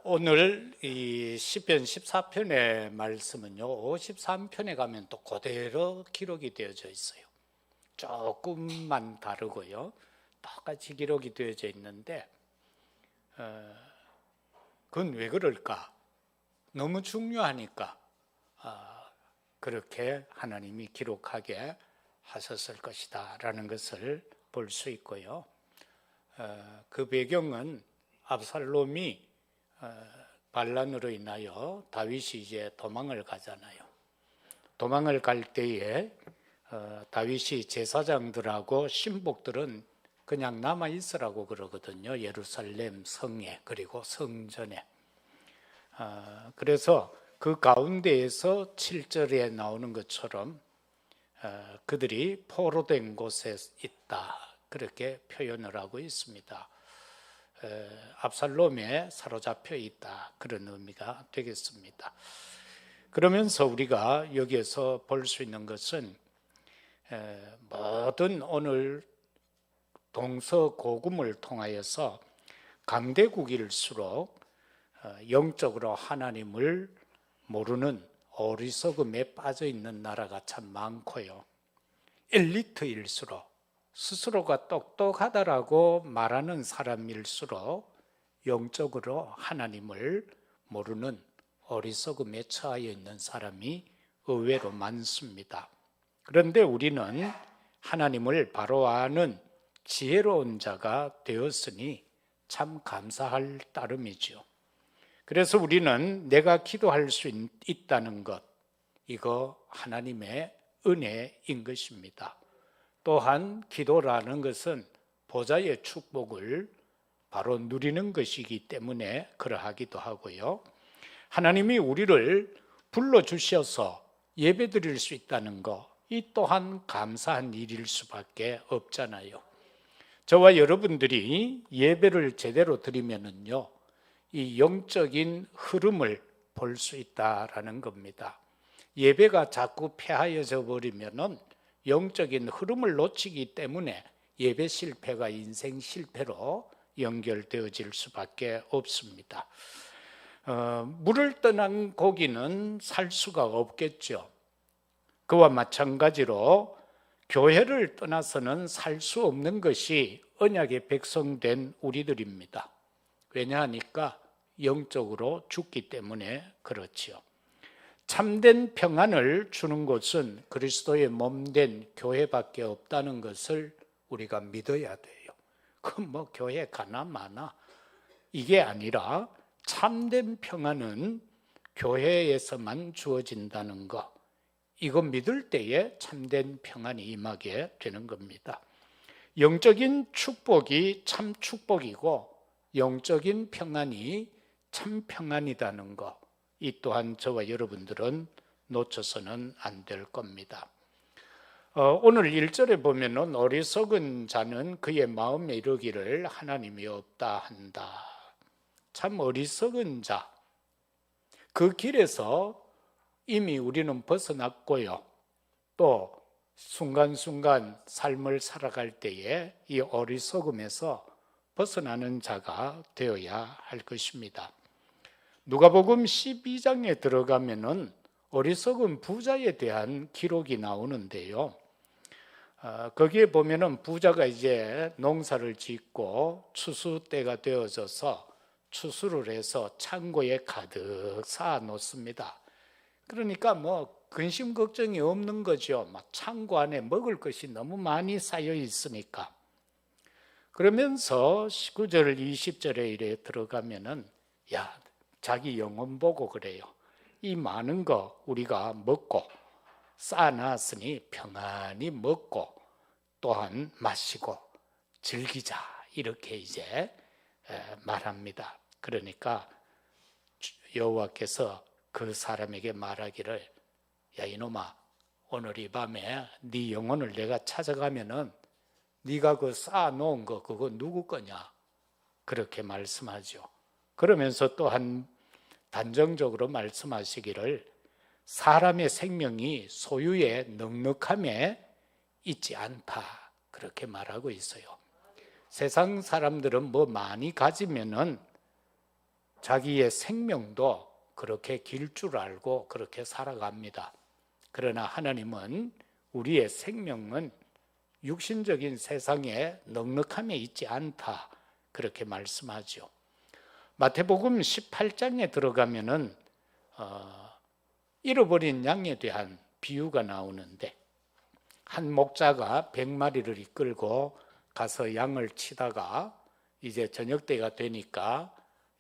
오늘 이 시편 14편의 말씀은요, 53편에 가면 또 그대로 기록이 되어져 있어요. 조금만 다르고요, 똑같이 기록이 되어져 있는데, 그건 왜 그럴까? 너무 중요하니까 그렇게 하나님이 기록하게 하셨을 것이다 라는 것을 볼 수 있고요. 그 배경은 압살롬이 반란으로 인하여 다윗이 이제 도망을 가잖아요. 도망을 갈 때에 다윗이 제사장들하고 신복들은 그냥 남아 있으라고 그러거든요. 예루살렘 성에, 그리고 성전에. 그래서 그 가운데에서 7절에 나오는 것처럼 그들이 포로된 곳에 있다, 그렇게 표현을 하고 있습니다. 압살롬에 사로잡혀 있다, 그런 의미가 되겠습니다. 그러면서 우리가 여기에서 볼 수 있는 것은 모든 오늘 동서고금을 통하여서 강대국일수록 영적으로 하나님을 모르는 어리석음에 빠져 있는 나라가 참 많고요, 엘리트일수록, 스스로가 똑똑하다라고 말하는 사람일수록 영적으로 하나님을 모르는 어리석음에 처하여 있는 사람이 의외로 많습니다. 그런데 우리는 하나님을 바로 아는 지혜로운 자가 되었으니 참 감사할 따름이죠. 그래서 우리는 내가 기도할 수 있다는 것, 이거 하나님의 은혜인 것입니다. 또한 기도라는 것은 보좌의 축복을 바로 누리는 것이기 때문에 그러하기도 하고요, 하나님이 우리를 불러주셔서 예배드릴 수 있다는 것, 이 또한 감사한 일일 수밖에 없잖아요. 저와 여러분들이 예배를 제대로 드리면은요, 이 영적인 흐름을 볼 수 있다라는 겁니다. 예배가 자꾸 폐하여져 버리면은 영적인 흐름을 놓치기 때문에 예배 실패가 인생 실패로 연결되어질 수밖에 없습니다. 물을 떠난 고기는 살 수가 없겠죠. 그와 마찬가지로 교회를 떠나서는 살 수 없는 것이 언약의 백성된 우리들입니다. 왜냐하니까 영적으로 죽기 때문에 그렇지요. 참된 평안을 주는 곳은 그리스도의 몸된 교회밖에 없다는 것을 우리가 믿어야 돼요. 그럼 뭐 교회 가나 마나 이게 아니라 참된 평안은 교회에서만 주어진다는 것, 이거 믿을 때에 참된 평안이 임하게 되는 겁니다. 영적인 축복이 참 축복이고 영적인 평안이 참 평안이라는 것, 이 또한 저와 여러분들은 놓쳐서는 안 될 겁니다. 오늘 1절에 보면은 어리석은 자는 그의 마음에 이르기를 하나님이 없다 한다. 참 어리석은 자, 그 길에서 이미 우리는 벗어났고요, 또 순간순간 삶을 살아갈 때에 이 어리석음에서 벗어나는 자가 되어야 할 것입니다. 누가복음 12장에 들어가면은 어리석은 부자에 대한 기록이 나오는데요, 거기에 보면은 부자가 이제 농사를 짓고 추수 때가 되어져서 추수를 해서 창고에 가득 쌓아 놓습니다. 그러니까 뭐 근심 걱정이 없는 거죠. 막 창고 안에 먹을 것이 너무 많이 쌓여 있으니까. 그러면서 19절 20절에 이래 들어가면은 자기 영혼 보고 그래요. 이 많은 거 우리가 먹고 쌓아놨으니 평안히 먹고 또한 마시고 즐기자, 이렇게 이제 말합니다. 그러니까 여호와께서 그 사람에게 말하기를, 야 이놈아, 오늘 이 밤에 네 영혼을 내가 찾아가면은 네가 그 쌓아놓은 거 그거 누구 거냐, 그렇게 말씀하죠. 그러면서 또한 단정적으로 말씀하시기를 사람의 생명이 소유의 넉넉함에 있지 않다, 그렇게 말하고 있어요. 세상 사람들은 뭐 많이 가지면은 자기의 생명도 그렇게 길 줄 알고 그렇게 살아갑니다. 그러나 하나님은 우리의 생명은 육신적인 세상에 넉넉함에 있지 않다, 그렇게 말씀하죠. 마태복음 18장에 들어가면은 잃어버린 양에 대한 비유가 나오는데, 한 목자가 100마리를 이끌고 가서 양을 치다가 이제 저녁 때가 되니까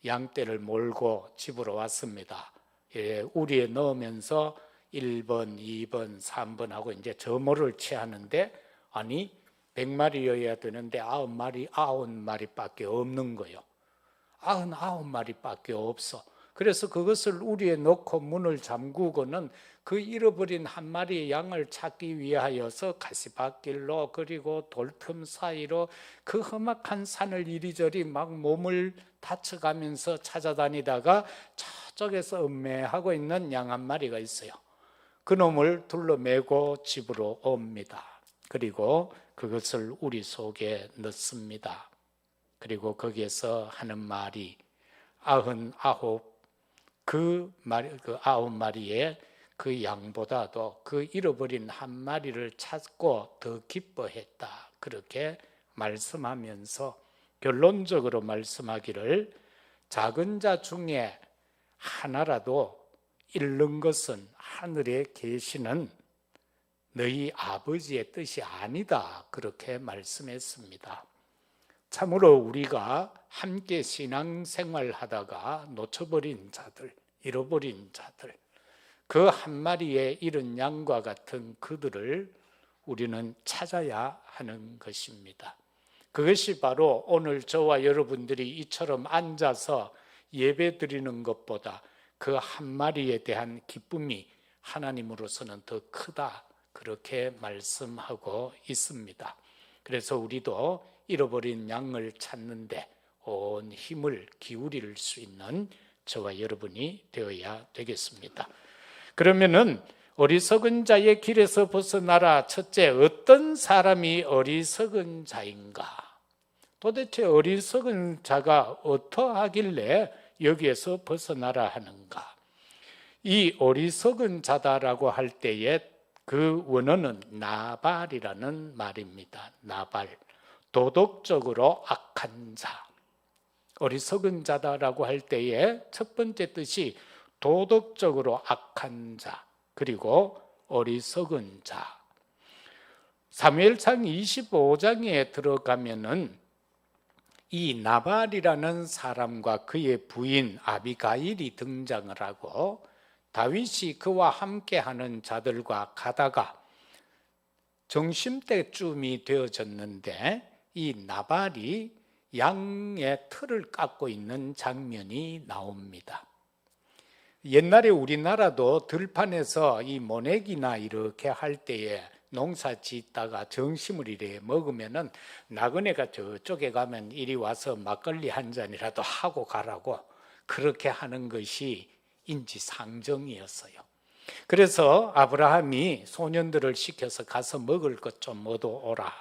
양떼를 몰고 집으로 왔습니다. 우리에 넣으면서 1번, 2번, 3번 하고 이제 점호를 취하는데, 아니 100마리여야 되는데 99마리밖에 없는 거예요. 99마리밖에 없어. 그래서 그것을 우리에 넣고 문을 잠그고는 그 잃어버린 한 마리의 양을 찾기 위하여서 가시밭길로, 그리고 돌틈 사이로 그 험악한 산을 이리저리 막 몸을 다쳐가면서 찾아다니다가 저쪽에서 음매하고 있는 양 한 마리가 있어요. 그 놈을 둘러매고 집으로 옵니다. 그리고 그것을 우리 속에 넣습니다. 그리고 거기에서 하는 말이 99마리의 그 양보다도 그 잃어버린 한 마리를 찾고 더 기뻐했다, 그렇게 말씀하면서 결론적으로 말씀하기를, 작은 자 중에 하나라도 잃는 것은 하늘에 계시는 너희 아버지의 뜻이 아니다, 그렇게 말씀했습니다. 참으로 우리가 함께 신앙생활하다가 놓쳐버린 자들, 잃어버린 자들, 그 한 마리의 잃은 양과 같은 그들을 우리는 찾아야 하는 것입니다. 그것이 바로 오늘 저와 여러분들이 이처럼 앉아서 예배 드리는 것보다 그 한 마리에 대한 기쁨이 하나님으로서는 더 크다, 그렇게 말씀하고 있습니다. 그래서 우리도 잃어버린 양을 찾는데 온 힘을 기울일 수 있는 저와 여러분이 되어야 되겠습니다. 그러면은 어리석은 자의 길에서 벗어나라. 첫째, 어떤 사람이 어리석은 자인가? 도대체 어리석은 자가 어떠하길래 여기에서 벗어나라 하는가? 이 어리석은 자다라고 할 때에 그 원어는 나발이라는 말입니다. 나발, 도덕적으로 악한 자. 어리석은 자다라고 할 때에 첫 번째 뜻이 도덕적으로 악한 자, 그리고 어리석은 자. 사무엘상 25장에 들어가면은 이 나발이라는 사람과 그의 부인 아비가일이 등장을 하고, 다윗이 그와 함께하는 자들과 가다가 점심때쯤이 되어졌는데 이 나발이 양의 털을 깎고 있는 장면이 나옵니다. 옛날에 우리나라도 들판에서 이 모내기나 이렇게 할 때에 농사 짓다가 정심을 이래 먹으면은 나그네가 저쪽에 가면 이리 와서 막걸리 한 잔이라도 하고 가라고 그렇게 하는 것이 인지상정이었어요. 그래서 아브라함이 소년들을 시켜서 가서 먹을 것 좀 얻어 오라,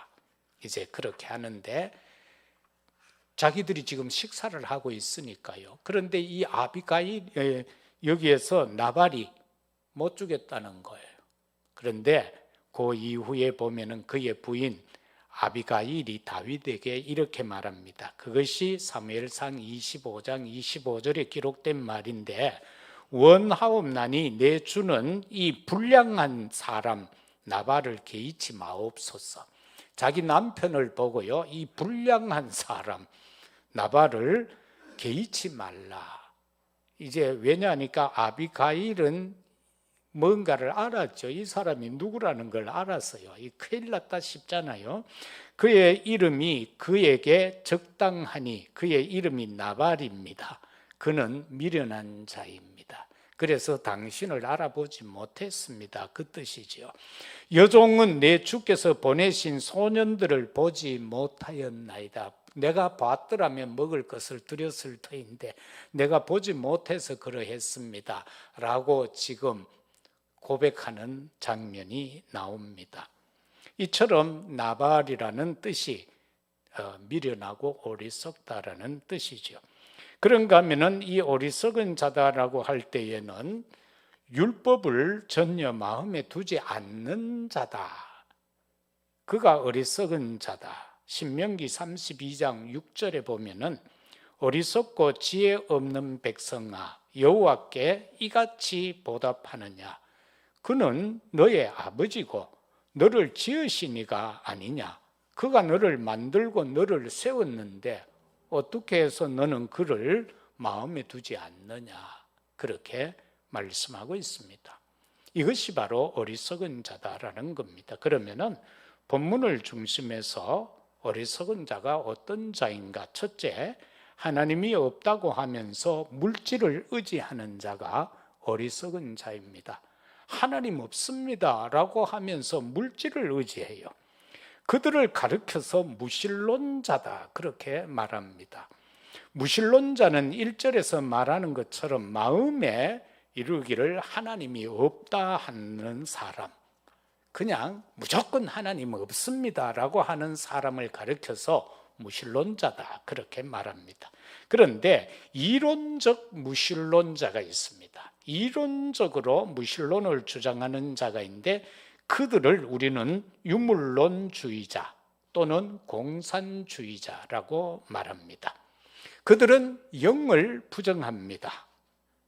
이제 그렇게 하는데 자기들이 지금 식사를 하고 있으니까요. 그런데 이 아비가일, 여기에서 나발이 못 주겠다는 거예요. 그런데 그 이후에 보면은 그의 부인 아비가일이 다윗에게 이렇게 말합니다. 그것이 사무엘상 25장 25절에 기록된 말인데, 원하옵나니 내 주는 이 불량한 사람 나발을 개의치 마옵소서. 자기 남편을 보고요, 이 불량한 사람 나발을 개의치 말라. 이제 왜냐하니까 아비가일은 뭔가를 알았죠. 이 사람이 누구라는 걸 알았어요. 이 큰일 났다 싶잖아요. 그의 이름이 그에게 적당하니 그의 이름이 나발입니다. 그는 미련한 자입니다. 그래서 당신을 알아보지 못했습니다, 그 뜻이죠. 여종은 내 주께서 보내신 소년들을 보지 못하였나이다. 내가 봤더라면 먹을 것을 드렸을 터인데 내가 보지 못해서 그러했습니다 라고 지금 고백하는 장면이 나옵니다. 이처럼 나발이라는 뜻이 미련하고 어리석다라는 뜻이죠. 그런가 하면은 이 어리석은 자다라고 할 때에는 율법을 전혀 마음에 두지 않는 자다. 그가 어리석은 자다. 신명기 32장 6절에 보면은 어리석고 지혜 없는 백성아 여호와께 이같이 보답하느냐. 그는 너의 아버지고 너를 지으신 이가 아니냐. 그가 너를 만들고 너를 세웠는데 어떻게 해서 너는 그를 마음에 두지 않느냐. 그렇게 말씀하고 있습니다. 이것이 바로 어리석은 자다라는 겁니다. 그러면은 본문을 중심해서 어리석은 자가 어떤 자인가? 첫째, 하나님이 없다고 하면서 물질을 의지하는 자가 어리석은 자입니다. 하나님 없습니다 라고 하면서 물질을 의지해요. 그들을 가르쳐서 무신론자다 그렇게 말합니다. 무신론자는 1절에서 말하는 것처럼 마음에 이르기를 하나님이 없다 하는 사람, 그냥 무조건 하나님 없습니다 라고 하는 사람을 가르쳐서 무신론자다 그렇게 말합니다. 그런데 이론적 무신론자가 있습니다. 이론적으로 무신론을 주장하는 자가 있는데 그들을 우리는 유물론주의자 또는 공산주의자라고 말합니다. 그들은 영을 부정합니다.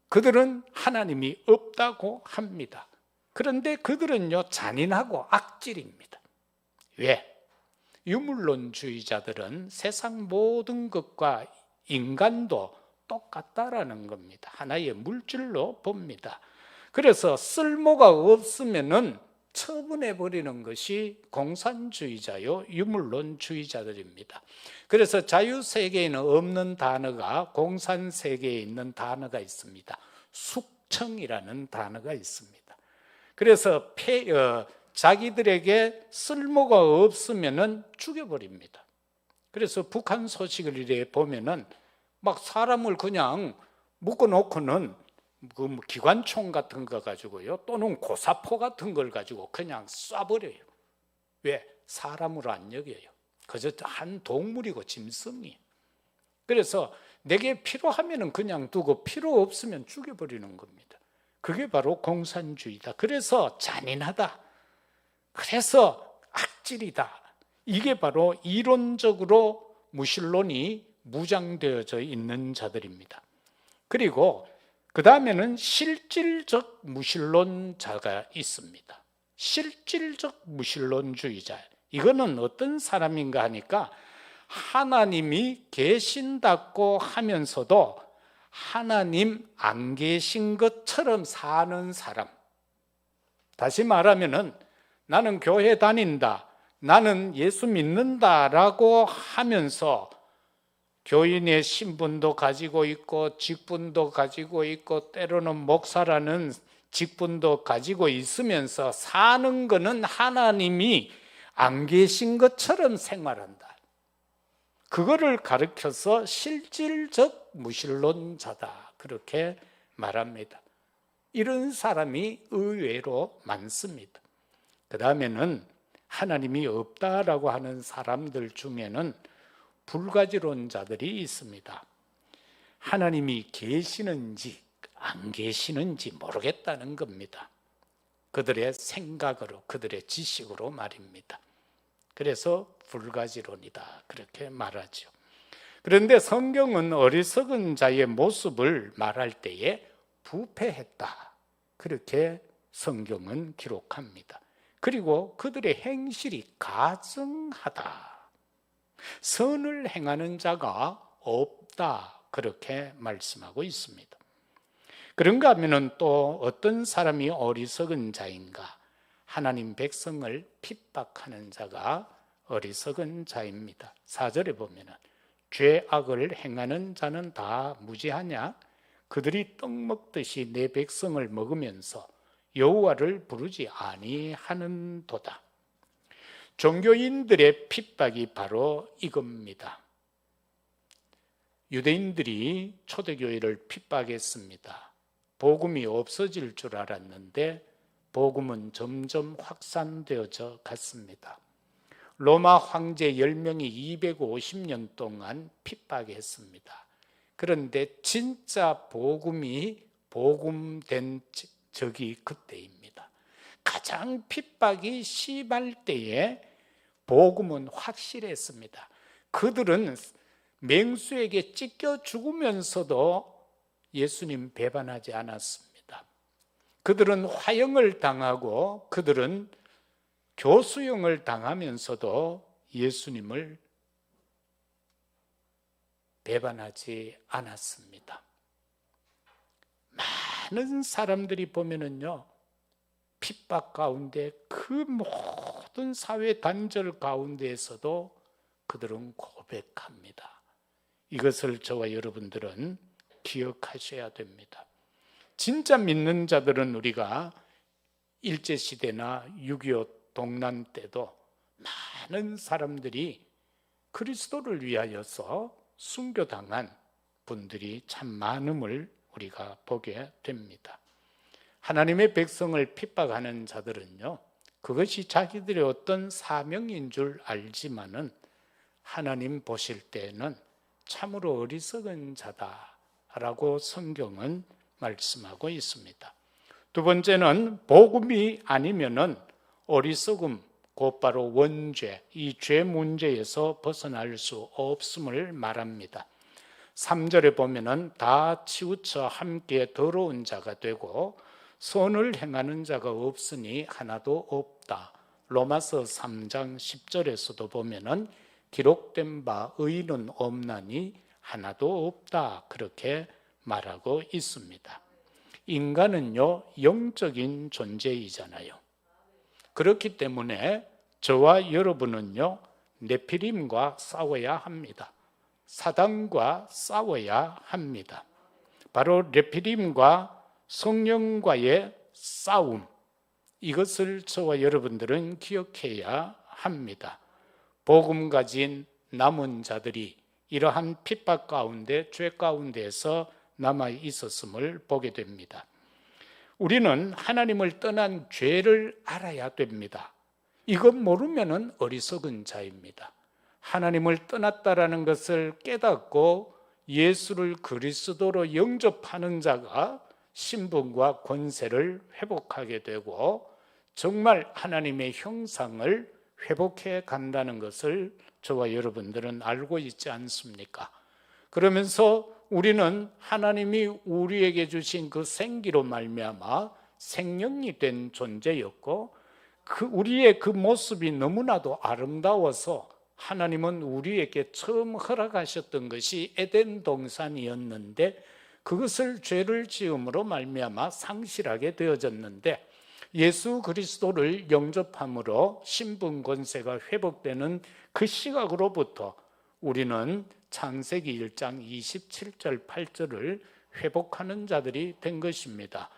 그들은 하나님이 없다고 합니다. 그런데 그들은요 잔인하고 악질입니다. 왜? 유물론주의자들은 세상 모든 것과 인간도 똑같다라는 겁니다. 하나의 물질로 봅니다. 그래서 쓸모가 없으면은 처분해 버리는 것이 공산주의자요 유물론주의자들입니다. 그래서 자유세계에는 없는 단어가 공산세계에 있는 단어가 있습니다. 숙청이라는 단어가 있습니다. 그래서 자기들에게 쓸모가 없으면은 죽여버립니다. 그래서 북한 소식을 이래 보면은 막 사람을 그냥 묶어놓고는 그 기관총 같은 거 가지고요, 또는 고사포 같은 걸 가지고 그냥 쏴버려요. 왜? 사람으로 안 여겨요. 그저 한 동물이고 짐승이. 그래서 내게 필요하면은 그냥 두고 필요 없으면 죽여버리는 겁니다. 그게 바로 공산주의다. 그래서 잔인하다. 그래서 악질이다. 이게 바로 이론적으로 무신론이 무장되어져 있는 자들입니다. 그리고 그 다음에는 실질적 무신론자가 있습니다. 실질적 무신론주의자. 이거는 어떤 사람인가 하니까 하나님이 계신다고 하면서도 하나님 안 계신 것처럼 사는 사람. 다시 말하면은 나는 교회 다닌다, 나는 예수 믿는다라고 하면서 교인의 신분도 가지고 있고 직분도 가지고 있고 때로는 목사라는 직분도 가지고 있으면서 사는 것은 하나님이 안 계신 것처럼 생활한다. 그거를 가르쳐서 실질적 무신론자다 그렇게 말합니다. 이런 사람이 의외로 많습니다. 그 다음에는 하나님이 없다라고 하는 사람들 중에는 불가지론자들이 있습니다. 하나님이 계시는지 안 계시는지 모르겠다는 겁니다. 그들의 생각으로, 그들의 지식으로 말입니다. 그래서 불가지론이다 그렇게 말하죠. 그런데 성경은 어리석은 자의 모습을 말할 때에 부패했다 그렇게 성경은 기록합니다. 그리고 그들의 행실이 가증하다, 선을 행하는 자가 없다 그렇게 말씀하고 있습니다. 그런가 하면은 또 어떤 사람이 어리석은 자인가? 하나님 백성을 핍박하는 자가 어리석은 자입니다. 4절에 보면은 죄악을 행하는 자는 다 무지하냐? 그들이 떡 먹듯이 내 백성을 먹으면서 여호와를 부르지 아니하는도다. 종교인들의 핍박이 바로 이겁니다. 유대인들이 초대교회를 핍박했습니다. 복음이 없어질 줄 알았는데 복음은 점점 확산되어져 갔습니다. 로마 황제 10명이 250년 동안 핍박했습니다. 그런데 진짜 복음된 적이 그때입니다. 가장 핍박이 심할 때에 복음은 확실했습니다. 그들은 맹수에게 찢겨 죽으면서도 예수님 배반하지 않았습니다. 그들은 화형을 당하고 그들은 교수형을 당하면서도 예수님을 배반하지 않았습니다. 많은 사람들이 보면은요, 핍박 가운데 그 모든 사회 단절 가운데에서도 그들은 고백합니다. 이것을 저와 여러분들은 기억하셔야 됩니다. 진짜 믿는 자들은 우리가 일제시대나 6.25 동란 때도 많은 사람들이 그리스도를 위하여서 순교당한 분들이 참 많음을 우리가 보게 됩니다. 하나님의 백성을 핍박하는 자들은요, 그것이 자기들의 어떤 사명인 줄 알지만은 하나님 보실 때에는 참으로 어리석은 자다라고 성경은 말씀하고 있습니다. 두 번째는 복음이 아니면은 어리석음, 곧바로 원죄, 이 죄 문제에서 벗어날 수 없음을 말합니다. 3절에 보면은 다 치우쳐 함께 더러운 자가 되고 선을 행하는 자가 없으니 하나도 없다. 로마서 3장 10절에서도 보면은 기록된 바 의인은 없나니 하나도 없다. 그렇게 말하고 있습니다. 인간은요, 영적인 존재이잖아요. 그렇기 때문에 저와 여러분은요, 네피림과 싸워야 합니다. 사단과 싸워야 합니다. 바로 네피림과 성령과의 싸움, 이것을 저와 여러분들은 기억해야 합니다. 복음 가진 남은 자들이 이러한 핍박 가운데, 죄 가운데에서 남아 있었음을 보게 됩니다. 우리는 하나님을 떠난 죄를 알아야 됩니다. 이것 모르면은 어리석은 자입니다. 하나님을 떠났다라는 것을 깨닫고 예수를 그리스도로 영접하는 자가 신분과 권세를 회복하게 되고 정말 하나님의 형상을 회복해 간다는 것을 저와 여러분들은 알고 있지 않습니까? 그러면서 우리는 하나님이 우리에게 주신 그 생기로 말미암아 생명이 된 존재였고 우리의 그 모습이 너무나도 아름다워서 하나님은 우리에게 처음 허락하셨던 것이 에덴 동산이었는데 그것을 죄를 지음으로 말미암아 상실하게 되어졌는데 예수 그리스도를 영접함으로 신분 권세가 회복되는 그 시각으로부터 우리는 창세기 1장 27절 8절을 회복하는 자들이 된 것입니다.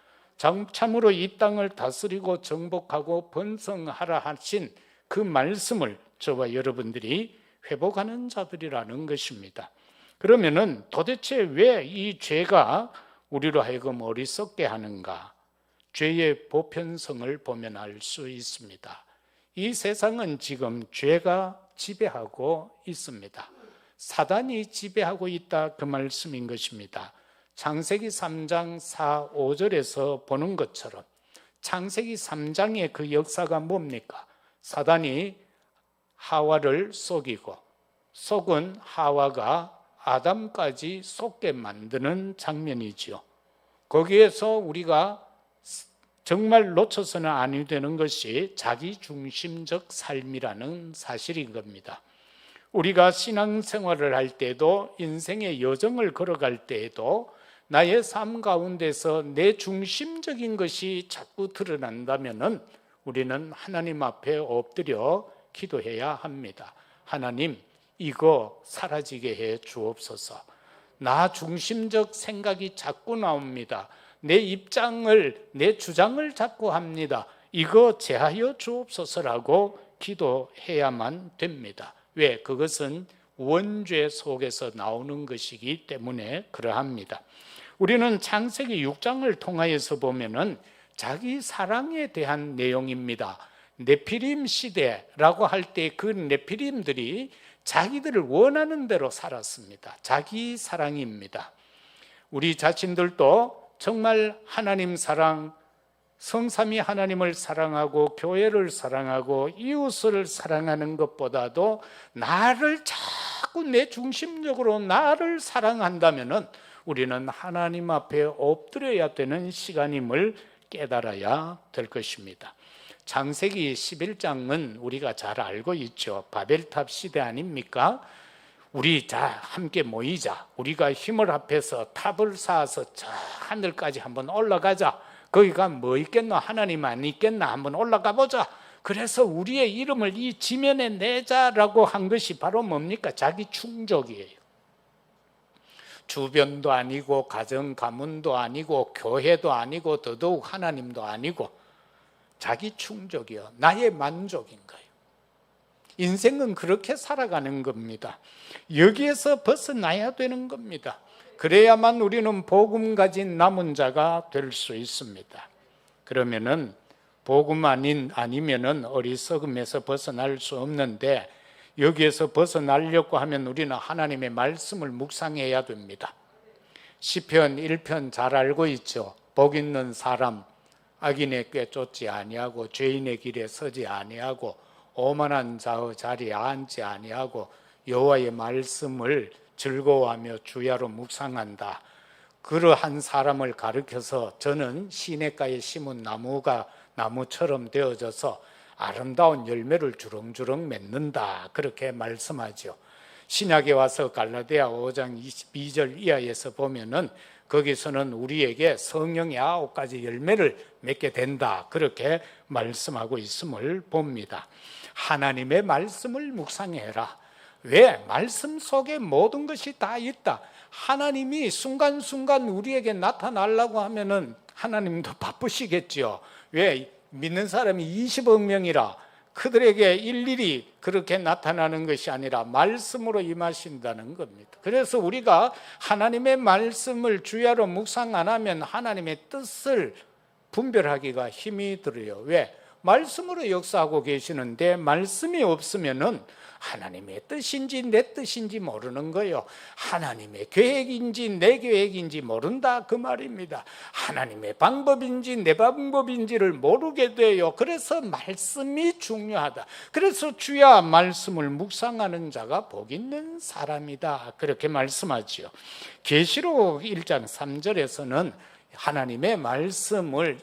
참으로 이 땅을 다스리고 정복하고 번성하라 하신 그 말씀을 저와 여러분들이 회복하는 자들이라는 것입니다. 그러면은 도대체 왜 이 죄가 우리로 하여금 어리석게 하는가? 죄의 보편성을 보면 알 수 있습니다. 이 세상은 지금 죄가 지배하고 있습니다. 사단이 지배하고 있다, 그 말씀인 것입니다. 창세기 3장 4, 5절에서 보는 것처럼 창세기 3장의 그 역사가 뭡니까? 사단이 하와를 속이고 속은 하와가 아담까지 속게 만드는 장면이지요. 거기에서 우리가 정말 놓쳐서는 아니 되는 것이 자기중심적 삶이라는 사실인 겁니다. 우리가 신앙생활을 할 때도 인생의 여정을 걸어갈 때에도 나의 삶 가운데서 내 중심적인 것이 자꾸 드러난다면 우리는 하나님 앞에 엎드려 기도해야 합니다. 하나님, 이거 사라지게 해 주옵소서. 나 중심적 생각이 자꾸 나옵니다. 내 입장을, 내 주장을 자꾸 합니다. 이거 제하여 주옵소서라고 기도해야만 됩니다. 왜? 그것은 원죄 속에서 나오는 것이기 때문에 그러합니다. 우리는 창세기 6장을 통하여서 보면은 자기 사랑에 대한 내용입니다. 네피림 시대라고 할 때 그 네피림들이 자기들을 원하는 대로 살았습니다. 자기 사랑입니다. 우리 자신들도 정말 하나님 사랑, 성삼위 하나님을 사랑하고 교회를 사랑하고 이웃을 사랑하는 것보다도 나를 자꾸 내 중심적으로 나를 사랑한다면은 우리는 하나님 앞에 엎드려야 되는 시간임을 깨달아야 될 것입니다. 창세기 11장은 우리가 잘 알고 있죠. 바벨탑 시대 아닙니까? 우리 자 함께 모이자. 우리가 힘을 합해서 탑을 쌓아서 저 하늘까지 한번 올라가자. 거기가 뭐 있겠나? 하나님 안 있겠나? 한번 올라가 보자. 그래서 우리의 이름을 이 지면에 내자라고 한 것이 바로 뭡니까? 자기 충족이에요. 주변도 아니고 가정 가문도 아니고 교회도 아니고 더더욱 하나님도 아니고 자기 충족이요, 나의 만족인 거예요. 인생은 그렇게 살아가는 겁니다. 여기에서 벗어나야 되는 겁니다. 그래야만 우리는 복음 가진 남은 자가 될 수 있습니다. 그러면은 복음 아니면은 어리석음에서 벗어날 수 없는데, 여기에서 벗어나려고 하면 우리는 하나님의 말씀을 묵상해야 됩니다. 시편 1편 잘 알고 있죠. 복 있는 사람, 악인의 꾀 쫓지 아니하고 죄인의 길에 서지 아니하고 오만한 자의 자리에 앉지 아니하고 여호와의 말씀을 즐거워하며 주야로 묵상한다. 그러한 사람을 가르쳐서 저는 시냇가에 심은 나무처럼 되어져서 아름다운 열매를 주렁주렁 맺는다. 그렇게 말씀하죠. 신약에 와서 갈라디아 5장 22절 이하에서 보면은 거기서는 우리에게 성령의 9가지 열매를 맺게 된다. 그렇게 말씀하고 있음을 봅니다. 하나님의 말씀을 묵상해라. 왜? 말씀 속에 모든 것이 다 있다. 하나님이 순간순간 우리에게 나타나려고 하면은 하나님도 바쁘시겠죠. 왜? 믿는 사람이 20억 명이라 그들에게 일일이 그렇게 나타나는 것이 아니라 말씀으로 임하신다는 겁니다. 그래서 우리가 하나님의 말씀을 주야로 묵상 안 하면 하나님의 뜻을 분별하기가 힘이 들어요. 왜? 말씀으로 역사하고 계시는데 말씀이 없으면은 하나님의 뜻인지 내 뜻인지 모르는 거예요. 하나님의 계획인지 내 계획인지 모른다 그 말입니다. 하나님의 방법인지 내 방법인지를 모르게 돼요. 그래서 말씀이 중요하다. 그래서 주야 말씀을 묵상하는 자가 복 있는 사람이다. 그렇게 말씀하지요. 계시록 1장 3절에서는 하나님의 말씀을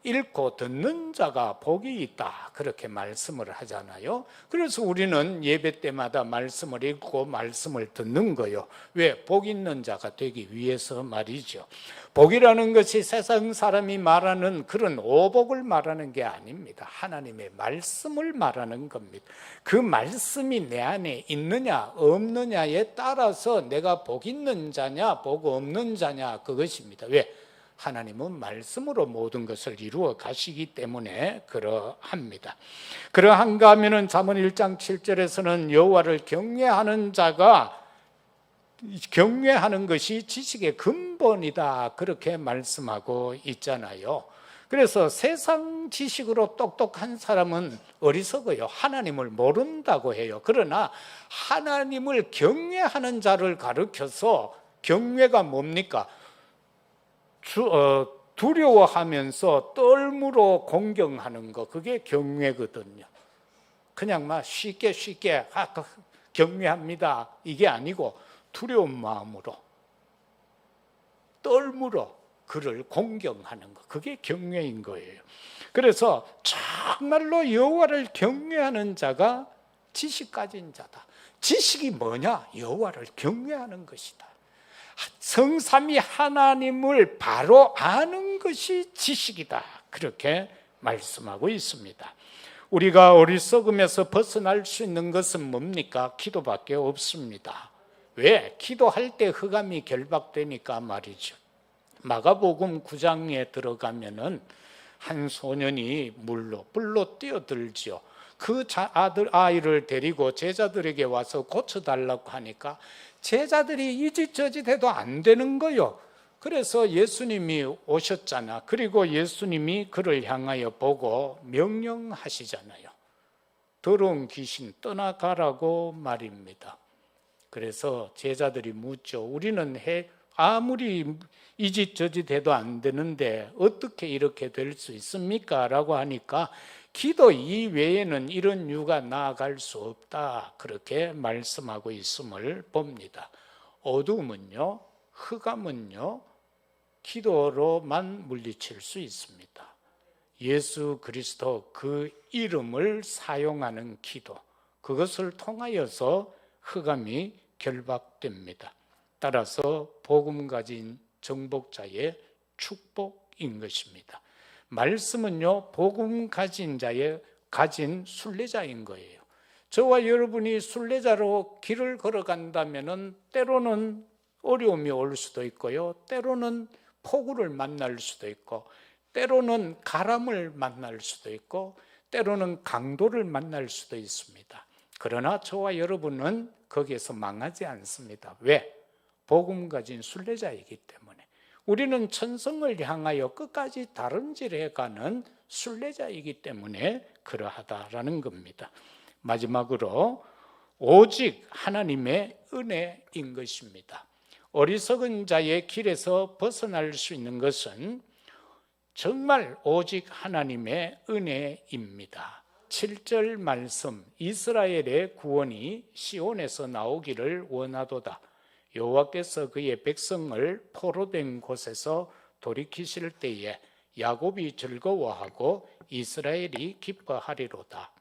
읽고 듣는 자가 복이 있다. 그렇게 말씀을 하잖아요. 그래서 우리는 예배 때마다 말씀을 읽고 말씀을 듣는 거요. 왜? 복 있는 자가 되기 위해서 말이죠. 복이라는 것이 세상 사람이 말하는 그런 오복을 말하는 게 아닙니다. 하나님의 말씀을 말하는 겁니다. 그 말씀이 내 안에 있느냐 없느냐에 따라서 내가 복 있는 자냐 복 없는 자냐 그것입니다. 왜? 하나님은 말씀으로 모든 것을 이루어 가시기 때문에 그러합니다. 그러한가 하면은 잠언 1장 7절에서는 여호와를 경외하는 자가 경외하는 것이 지식의 근본이다. 그렇게 말씀하고 있잖아요. 그래서 세상 지식으로 똑똑한 사람은 어리석어요. 하나님을 모른다고 해요. 그러나 하나님을 경외하는 자를 가르쳐서 경외가 뭡니까? 두려워하면서 떨므로 공경하는 거, 그게 경외거든요. 그냥 막 쉽게 경외합니다 이게 아니고 두려운 마음으로 떨므로 그를 공경하는 거, 그게 경외인 거예요. 그래서 정말로 여호와를 경외하는 자가 지식 가진 자다. 지식이 뭐냐? 여호와를 경외하는 것이다. 성삼위 하나님을 바로 아는 것이 지식이다. 그렇게 말씀하고 있습니다. 우리가 어리석음에서 벗어날 수 있는 것은 뭡니까? 기도밖에 없습니다. 왜? 기도할 때 흑암이 결박되니까 말이죠. 마가복음 9장에 들어가면은 한 소년이 불로 뛰어들죠. 그 아이를 데리고 제자들에게 와서 고쳐달라고 하니까 제자들이 이짓 저짓 해도 안 되는 거요. 그래서 예수님이 오셨잖아. 그리고 예수님이 그를 향하여 보고 명령하시잖아요. 더러운 귀신 떠나가라고 말입니다. 그래서 제자들이 묻죠. 우리는 아무리 이 짓 저 짓 해도 안 되는데 어떻게 이렇게 될 수 있습니까? 라고 하니까 기도 이외에는 이런 이유가 나아갈 수 없다, 그렇게 말씀하고 있음을 봅니다. 어두움은요, 흑암은요, 기도로만 물리칠 수 있습니다. 예수 그리스도 그 이름을 사용하는 기도, 그것을 통하여서 흑암이 결박됩니다. 따라서 복음 가진 정복자의 축복인 것입니다. 말씀은요, 복음 가진 자의 가진 순례자인 거예요. 저와 여러분이 순례자로 길을 걸어간다면 때로는 어려움이 올 수도 있고요, 때로는 폭우를 만날 수도 있고, 때로는 가람을 만날 수도 있고, 때로는 강도를 만날 수도 있습니다. 그러나 저와 여러분은 거기에서 망하지 않습니다. 왜? 복음 가진 순례자이기 때문에. 우리는 천성을 향하여 끝까지 다름질해가는 순례자이기 때문에 그러하다라는 겁니다. 마지막으로 오직 하나님의 은혜인 것입니다. 어리석은 자의 길에서 벗어날 수 있는 것은 정말 오직 하나님의 은혜입니다. 7절 말씀, 이스라엘의 구원이 시온에서 나오기를 원하도다. 여호와께서 그의 백성을 포로된 곳에서 돌이키실 때에 야곱이 즐거워하고 이스라엘이 기뻐하리로다.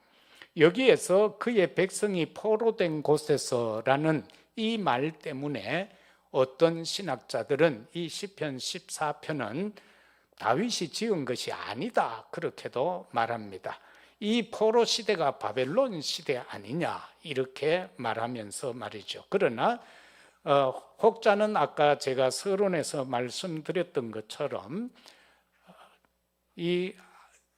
여기에서 그의 백성이 포로된 곳에서라는 이 말 때문에 어떤 신학자들은 이 시편 14편은 다윗이 지은 것이 아니다, 그렇게도 말합니다. 이 포로 시대가 바벨론 시대 아니냐, 이렇게 말하면서 말이죠. 그러나 혹자는 아까 제가 서론에서 말씀드렸던 것처럼 이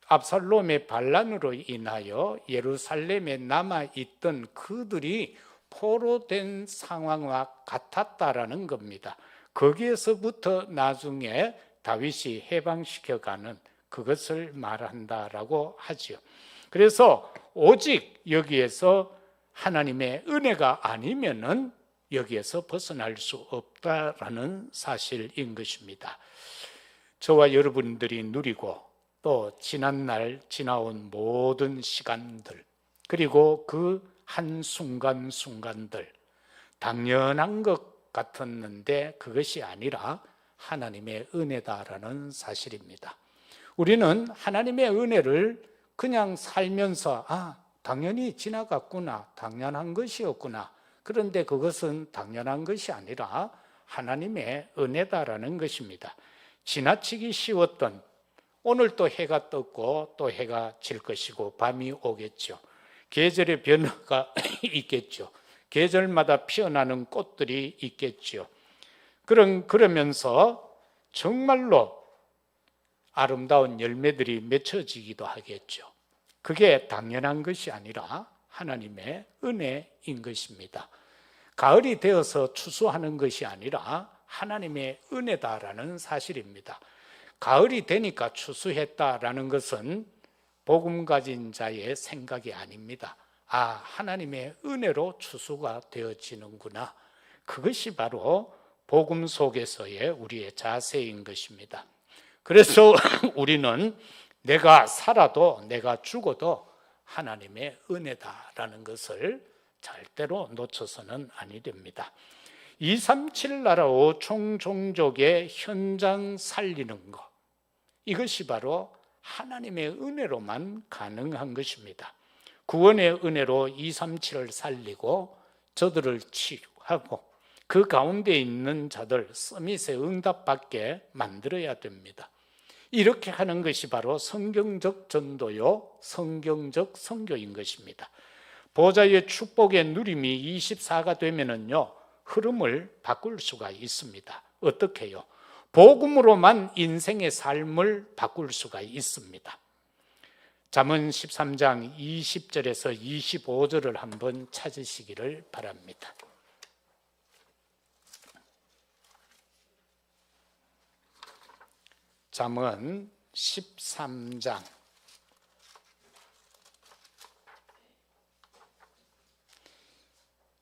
압살롬의 반란으로 인하여 예루살렘에 남아있던 그들이 포로된 상황과 같았다라는 겁니다. 거기에서부터 나중에 다윗이 해방시켜가는 그것을 말한다라고 하죠. 그래서 오직 여기에서 하나님의 은혜가 아니면은 여기에서 벗어날 수 없다라는 사실인 것입니다. 저와 여러분들이 누리고 또 지난날 지나온 모든 시간들, 그리고 그 한순간순간들, 당연한 것 같았는데 그것이 아니라 하나님의 은혜다라는 사실입니다. 우리는 하나님의 은혜를 그냥 살면서 당연히 지나갔구나, 당연한 것이었구나, 그런데 그것은 당연한 것이 아니라 하나님의 은혜다라는 것입니다. 지나치기 쉬웠던, 오늘 또 해가 떴고 또 해가 질 것이고 밤이 오겠죠. 계절의 변화가 있겠죠. 계절마다 피어나는 꽃들이 있겠죠. 그러면서 정말로 아름다운 열매들이 맺혀지기도 하겠죠. 그게 당연한 것이 아니라 하나님의 은혜인 것입니다. 가을이 되어서 추수하는 것이 아니라 하나님의 은혜다라는 사실입니다. 가을이 되니까 추수했다라는 것은 복음 가진 자의 생각이 아닙니다. 하나님의 은혜로 추수가 되어지는구나. 그것이 바로 복음 속에서의 우리의 자세인 것입니다. 그래서 우리는 내가 살아도 내가 죽어도 하나님의 은혜다라는 것을 절대로 놓쳐서는 아니 됩니다. 237 나라 5총 종족의 현장 살리는 것, 이것이 바로 하나님의 은혜로만 가능한 것입니다. 구원의 은혜로 237을 살리고 저들을 치유하고 그 가운데 있는 자들 서밋의 응답받게 만들어야 됩니다. 이렇게 하는 것이 바로 성경적 전도요, 성경적 선교인 것입니다. 보좌의 축복의 누림이 24가 되면은요, 흐름을 바꿀 수가 있습니다. 어떻게요? 복음으로만 인생의 삶을 바꿀 수가 있습니다. 잠언 13장 20절에서 25절을 한번 찾으시기를 바랍니다. 잠언 13장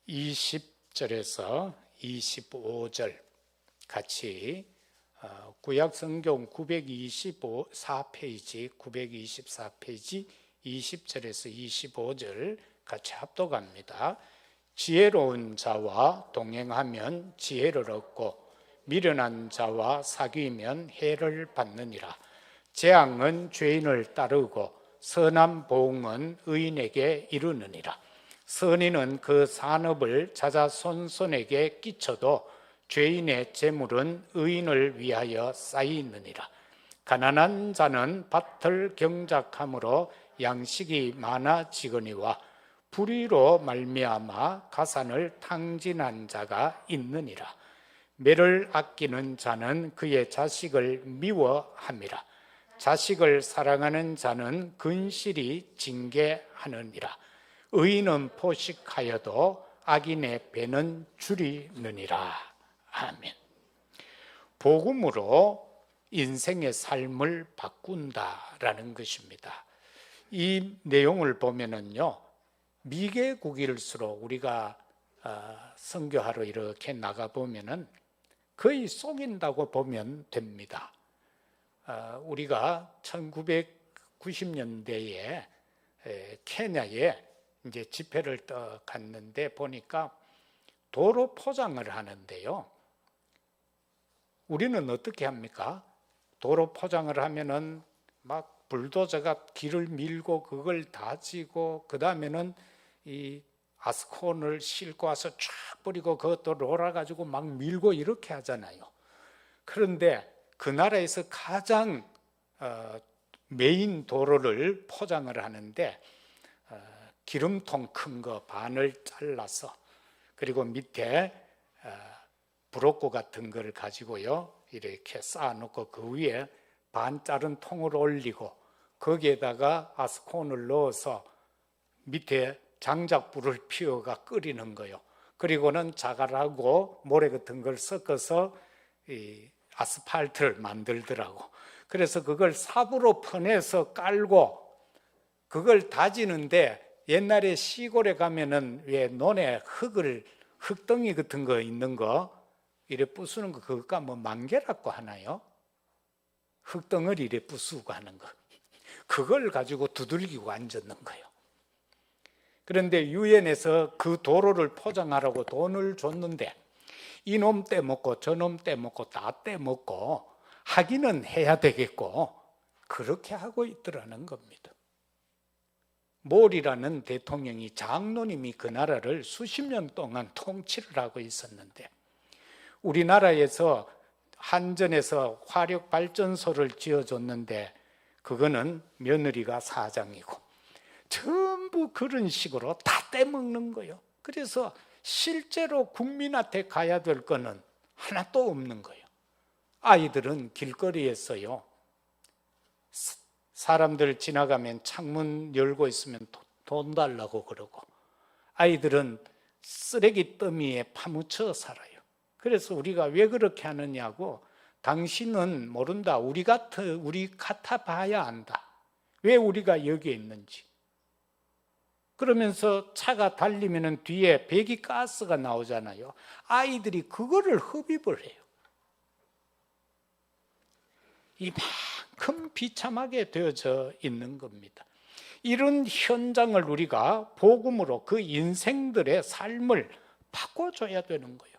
20절에서 25절, 같이 구약성경 924페이지 20절에서 25절 같이 합독합니다. 지혜로운 자와 동행하면 지혜를 얻고 미련한 자와 사귀면 해를 받느니라. 재앙은 죄인을 따르고 선한 보응은 의인에게 이르느니라. 선인은 그 산업을 자자손손에게 끼쳐도 죄인의 재물은 의인을 위하여 쌓이느니라. 가난한 자는 밭을 경작함으로 양식이 많아지거니와 불의로 말미암아 가산을 탕진한 자가 있느니라. 매를 아끼는 자는 그의 자식을 미워함이라. 자식을 사랑하는 자는 근실이 징계하느니라. 의인은 포식하여도 악인의 배는 줄이느니라. 아멘. 복음으로 인생의 삶을 바꾼다라는 것입니다. 이 내용을 보면은요, 미개국일수록 우리가 선교하러 이렇게 나가 보면은 거의 속인다고 보면 됩니다. 우리가 1990년대에 케냐에 이제 집회를 갔는데 보니까 도로 포장을 하는데요. 우리는 어떻게 합니까? 도로 포장을 하면은 막 불도저가 길을 밀고 그걸 다지고 그 다음에는 이 아스콘을 싣고 와서 쫙 뿌리고 그것도 롤아 가지고 막 밀고 이렇게 하잖아요. 그런데 그 나라에서 가장 메인 도로를 포장을 하는데 기름통 큰 거 반을 잘라서 그리고 밑에 브로커 같은 걸 가지고요 이렇게 쌓아놓고 그 위에 반 자른 통을 올리고 거기에다가 아스콘을 넣어서 밑에 장작불을 피워가 끓이는 거요. 그리고는 자갈하고 모래 같은 걸 섞어서 이 아스팔트를 만들더라고. 그래서 그걸 삽으로 퍼내서 깔고 그걸 다지는데 옛날에 시골에 가면은 왜 논에 흙덩이 같은 거 있는 거 이래 부수는 거 그거가 뭐 만개라고 하나요? 흙덩어리 이래 부수고 하는 거. 그걸 가지고 두들기고 앉았는 거예요. 그런데 유엔에서 그 도로를 포장하라고 돈을 줬는데 이놈 떼먹고 저놈 떼먹고 다 떼먹고 하기는 해야 되겠고 그렇게 하고 있더라는 겁니다. 몰이라는 대통령이 장로님이 그 나라를 수십 년 동안 통치를 하고 있었는데 우리나라에서 한전에서 화력발전소를 지어줬는데 그거는 며느리가 사장이고 전부 그런 식으로 다 떼먹는 거예요. 그래서 실제로 국민한테 가야 될 거는 하나도 없는 거예요. 아이들은 길거리에서요 사람들 지나가면 창문 열고 있으면 돈 달라고 그러고 아이들은 쓰레기 더미에 파묻혀 살아요. 그래서 우리가 왜 그렇게 하느냐고 당신은 모른다. 우리 같아 봐야 안다. 왜 우리가 여기에 있는지. 그러면서 차가 달리면 뒤에 배기가스가 나오잖아요. 아이들이 그거를 흡입을 해요. 이만큼 비참하게 되어져 있는 겁니다. 이런 현장을 우리가 복음으로 그 인생들의 삶을 바꿔줘야 되는 거예요.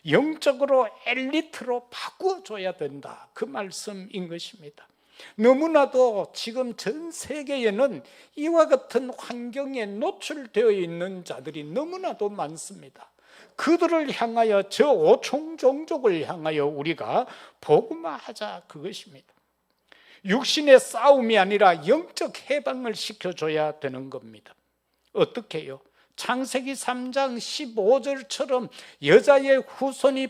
영적으로 엘리트로 바꿔줘야 된다. 그 말씀인 것입니다. 너무나도 지금 전 세계에는 이와 같은 환경에 노출되어 있는 자들이 너무나도 많습니다. 그들을 향하여 저 오총 종족을 향하여 우리가 복음화하자 그것입니다. 육신의 싸움이 아니라 영적 해방을 시켜줘야 되는 겁니다. 어떻게 해요? 창세기 3장 15절처럼 여자의 후손이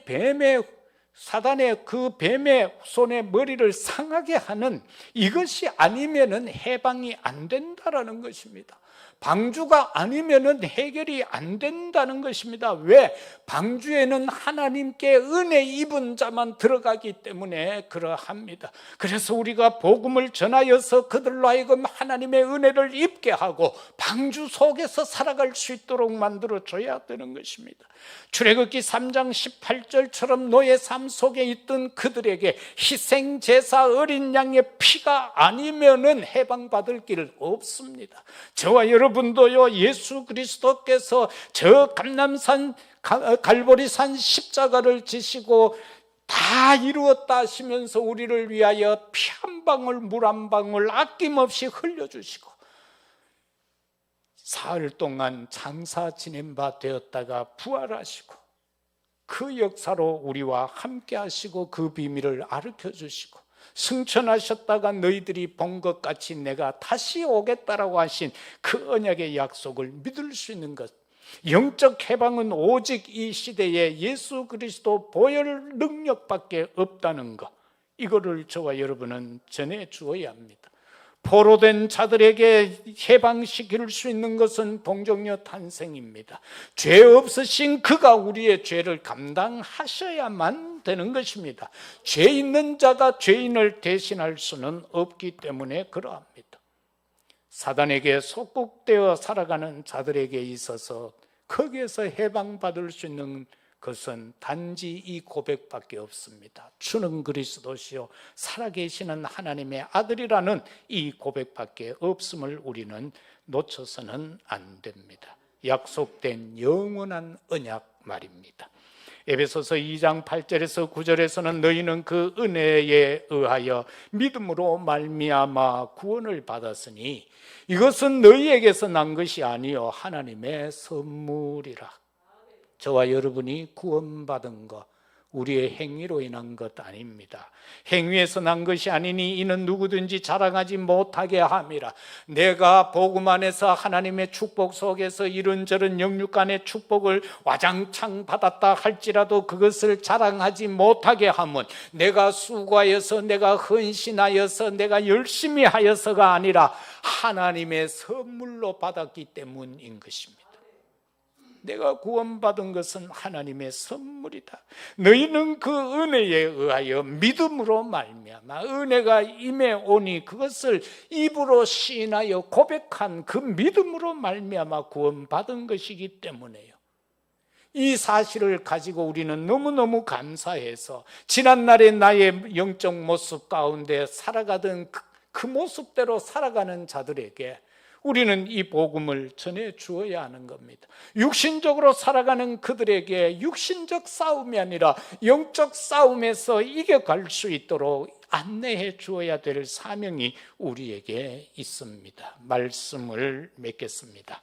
사단의 그 뱀의 손의 머리를 상하게 하는 이것이 아니면은 해방이 안 된다라는 것입니다. 방주가 아니면은 해결이 안 된다는 것입니다. 왜? 방주에는 하나님께 은혜 입은 자만 들어가기 때문에 그러합니다. 그래서 우리가 복음을 전하여서 그들로 하여금 하나님의 은혜를 입게 하고 방주 속에서 살아갈 수 있도록 만들어 줘야 되는 것입니다. 출애굽기 3장 18절처럼 노예 삶 속에 있던 그들에게 희생 제사 어린 양의 피가 아니면은 해방받을 길 없습니다. 저와 여러분도요, 예수 그리스도께서 저 감람산 갈보리산 십자가를 지시고 다 이루었다 하시면서 우리를 위하여 피 한 방울 물 한 방울 아낌없이 흘려주시고 사흘 동안 장사 지낸 바 되었다가 부활하시고 그 역사로 우리와 함께 하시고 그 비밀을 가르쳐 주시고 승천하셨다가 너희들이 본 것 같이 내가 다시 오겠다라고 하신 그 언약의 약속을 믿을 수 있는 것, 영적 해방은 오직 이 시대에 예수 그리스도 보혈 능력밖에 없다는 것, 이거를 저와 여러분은 전해 주어야 합니다. 포로된 자들에게 해방시킬 수 있는 것은 동정녀 탄생입니다. 죄 없으신 그가 우리의 죄를 감당하셔야만 되는 것입니다. 죄 있는 자가 죄인을 대신할 수는 없기 때문에 그러합니다. 사단에게 속국되어 살아가는 자들에게 있어서 거기에서 해방받을 수 있는 것은 단지 이 고백밖에 없습니다. 주는 그리스도시요 살아계시는 하나님의 아들이라는 이 고백밖에 없음을 우리는 놓쳐서는 안 됩니다. 약속된 영원한 언약 말입니다. 에베소서 2장 8절에서 9절에서는 너희는 그 은혜에 의하여 믿음으로 말미암아 구원을 받았으니 이것은 너희에게서 난 것이 아니요 하나님의 선물이라. 저와 여러분이 구원받은 것, 우리의 행위로 인한 것 아닙니다. 행위에서 난 것이 아니니 이는 누구든지 자랑하지 못하게 함이라. 내가 복음 안에서 하나님의 축복 속에서 이런저런 영육간의 축복을 와장창 받았다 할지라도 그것을 자랑하지 못하게 함은 내가 수고하여서 내가 헌신하여서 내가 열심히 하여서가 아니라 하나님의 선물로 받았기 때문인 것입니다. 내가 구원받은 것은 하나님의 선물이다. 너희는 그 은혜에 의하여 믿음으로 말미암아 은혜가 임해 오니 그것을 입으로 시인하여 고백한 그 믿음으로 말미암아 구원받은 것이기 때문에요. 이 사실을 가지고 우리는 너무너무 감사해서 지난날의 나의 영적 모습 가운데 살아가던 그 모습대로 살아가는 자들에게 우리는 이 복음을 전해 주어야 하는 겁니다. 육신적으로 살아가는 그들에게 육신적 싸움이 아니라 영적 싸움에서 이겨갈 수 있도록 안내해 주어야 될 사명이 우리에게 있습니다. 말씀을 맺겠습니다.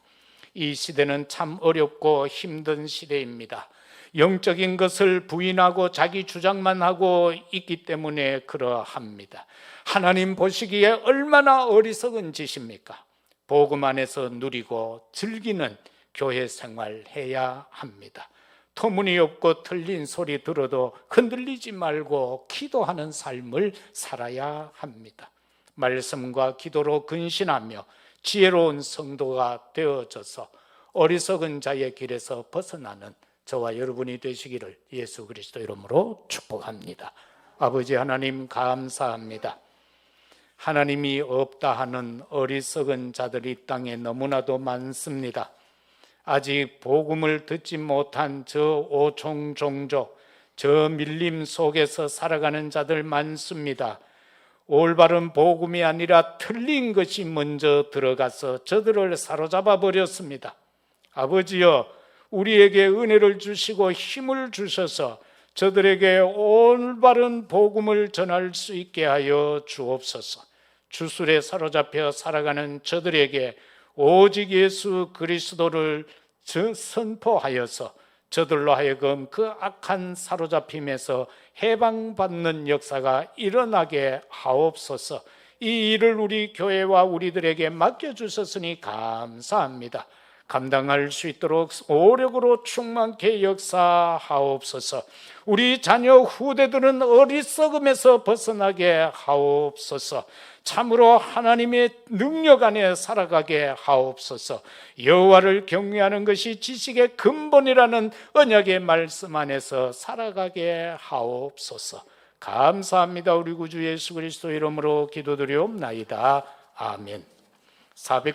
이 시대는 참 어렵고 힘든 시대입니다. 영적인 것을 부인하고 자기 주장만 하고 있기 때문에 그러합니다. 하나님 보시기에 얼마나 어리석은 짓입니까? 복음 안에서 누리고 즐기는 교회 생활 해야 합니다. 터무니없고 틀린 소리 들어도 흔들리지 말고 기도하는 삶을 살아야 합니다. 말씀과 기도로 근신하며 지혜로운 성도가 되어져서 어리석은 자의 길에서 벗어나는 저와 여러분이 되시기를 예수 그리스도 이름으로 축복합니다. 아버지 하나님 감사합니다. 하나님이 없다 하는 어리석은 자들이 이 땅에 너무나도 많습니다. 아직 복음을 듣지 못한 저 오종종족, 저 밀림 속에서 살아가는 자들 많습니다. 올바른 복음이 아니라 틀린 것이 먼저 들어가서 저들을 사로잡아 버렸습니다. 아버지여, 우리에게 은혜를 주시고 힘을 주셔서 저들에게 올바른 복음을 전할 수 있게 하여 주옵소서. 주술에 사로잡혀 살아가는 저들에게 오직 예수 그리스도를 선포하여서 저들로 하여금 그 악한 사로잡힘에서 해방받는 역사가 일어나게 하옵소서. 이 일을 우리 교회와 우리들에게 맡겨주셨으니 감사합니다. 감당할 수 있도록 오력으로 충만케 역사하옵소서. 우리 자녀 후대들은 어리석음에서 벗어나게 하옵소서. 참으로 하나님의 능력 안에 살아가게 하옵소서. 여호와를 경외하는 것이 지식의 근본이라는 언약의 말씀 안에서 살아가게 하옵소서. 감사합니다. 우리 구주 예수 그리스도 이름으로 기도드리옵나이다. 아멘.